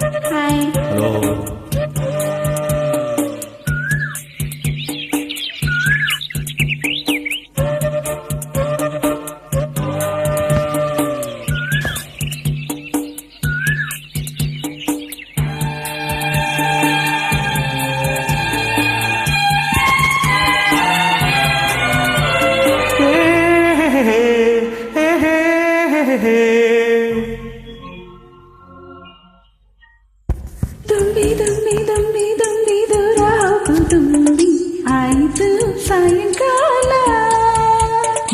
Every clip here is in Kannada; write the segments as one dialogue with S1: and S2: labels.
S1: ಹಾಯ್.
S2: ಹಲೋ.
S1: ದುಂಬಿ ದುಂಬಿ ದುಂಬಿ ದುಂಬಿ ದೂರ ಹೋಗು ದುಂಬಿ ಆಯಿತು ಸಾಯಂಕಾಲ.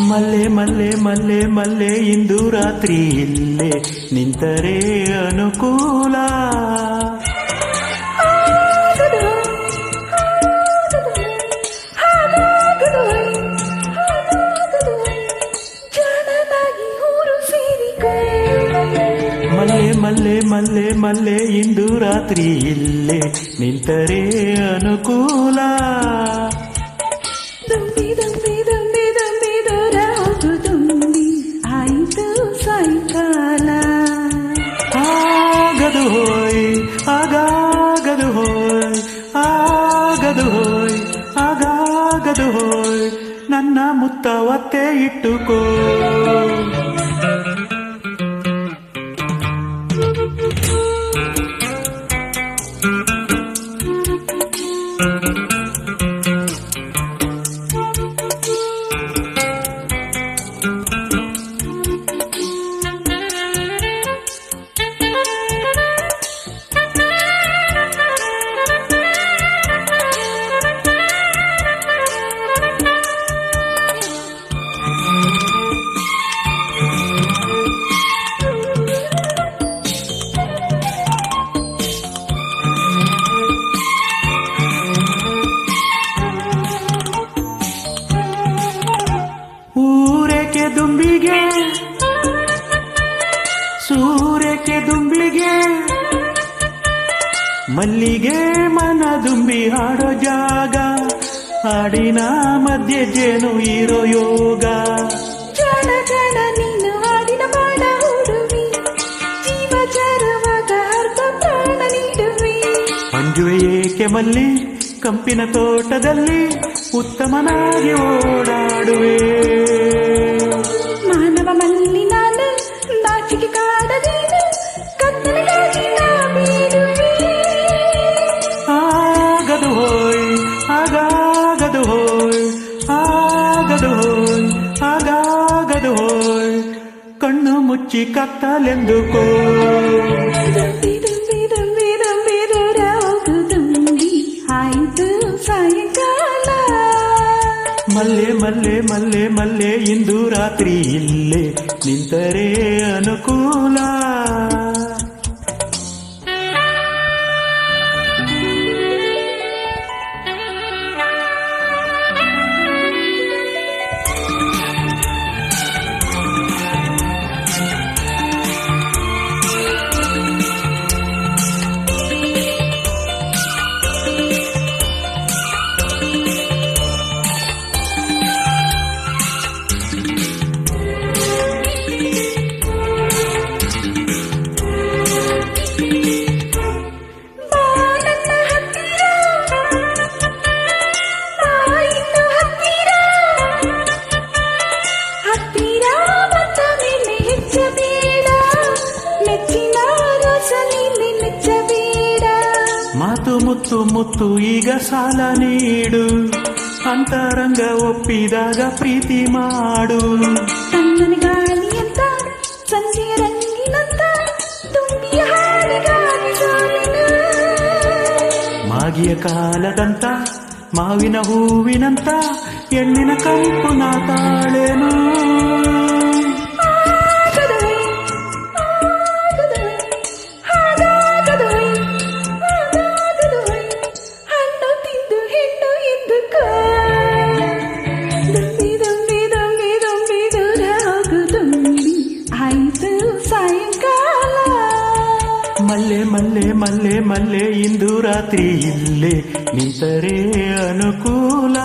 S2: ಮಲ್ಲೆ ಮಲ್ಲೆ ಮಲ್ಲೆ ಮಲ್ಲೆ ಇಂದು ರಾತ್ರಿ ಇಲ್ಲೇ ನಿಂತರೆ ಅನುಕೂಲ. ಮಲ್ಲೆ ಮಲ್ಲೆ ಮಲ್ಲೆ ಮಲ್ಲೆ ಇಂದು ರಾತ್ರಿ ಇಲ್ಲೇ ನಿಂತರೆ ಅನುಕೂಲ.
S1: ದುಂಬಿ ದುಂಬಿ ದುಂಬಿ ದುಂಬಿ ದೂರ ಹೋಗು ದುಂಬಿ ಆಯಿತು ಸಾಯಂಕಾಲ.
S2: ಆಗದು ಹೋಯ್ ಆಗಾಗದು ಹೋಯ್ ಆಗದು ಹೋಯ್ ಆಗಾಗದು ಹೋಯ್ ನನ್ನ ಮುತ್ತ ಒತ್ತೆ ಇಟ್ಟುಕೋ. ಊರೇಕೆ ದುಂಬಿಗೆ ಸೂರೇಕೆ ದುಂಬಿಗೆ ಮಲ್ಲಿಗೆ ಮನ ದುಂಬಿ ಹಾಡೋ ಜಾಗ ಹಾಡಿನ ಮಧ್ಯೆ ಜೇನು ಇರೋ ಯೋಗ.
S1: ಜಾಣ ಜಾಣ ನೀನು ಹಾಡಿನ ಬಾಣ ಹುಡುವಿ ಜೀವ ಜಾರುವಾಗ ಅರ್ಧ ಪ್ರಾಣ ನೀಡುವಿ.
S2: ಮಂಜುವೆ ಏಕೆ ಮಲ್ಲಿ ಕಂಪಿನ ತೋಟದಲ್ಲಿ ಉತ್ತಮನಾಗಿ ಓಡಾಡುವೆ.
S1: ಮಾನವ ಮಲ್ಲಿ ನಾನು ನಾಚಿಕೆ ಕಾಡದೇನು ಕತ್ತಲೆಗಾಗಿ ನಾ ಬೀಳುವೆ.
S2: ಆಗದು ಹೋಯ್ ಆಗಾಗದು ಹೋಯ್ ಆಗದು ಹೋಯ್ ಆಗಾಗದು ಹೋಯ್ ಕಣ್ಣು ಮುಚ್ಚಿ ಕತ್ತಲೆಂದುಕೋ.
S1: ದುಂಬಿ ದುಂಬಿ ದುಂಬಿ ದುಂಬಿ ದೂರ ಹೋಗು ದುಂಬಿ ಆಯಿತು ಸಾಯಂಕಾಲ.
S2: ಮಲ್ಲೆ ಮಲ್ಲೆ ಮಲ್ಲೆ ಮಲ್ಲೆ ಇಂದು ರಾತ್ರಿ ಇಲ್ಲೇ ನಿಂತರೆ ಅನುಕೂಲ. ಮಾತು ಮುತ್ತು ಮುತ್ತು ಈಗ ಸಾಲ ನೀಡು ಅಂತರಂಗ ಒಪ್ಪಿದಾಗ ಪ್ರೀತಿ ಮಾಡು.
S1: ತಣ್ಣನೆ ಗಾಳಿ ಅಂತ ಸಂಜೆಯ ರಂಗಿನಂತ ತುಂಬಿಯ ಹಾಡಿಗಾಗಿ ಸಾಲಿನ
S2: ಮಾಗಿಯ ಕಾಲದಂತ ಮಾವಿನ ಹೂವಿನಂತ ಹೆಣ್ಣಿನ ಕಂಪು ನಾ ತಾಳೇನು. ಮಲ್ಲೆ ಮಲ್ಲೆ ಮಲ್ಲೆ ಮಲ್ಲೆ ಇಂದು ರಾತ್ರಿ ಇಲ್ಲೇ ನಿಂತರೆ ಅನುಕೂಲ.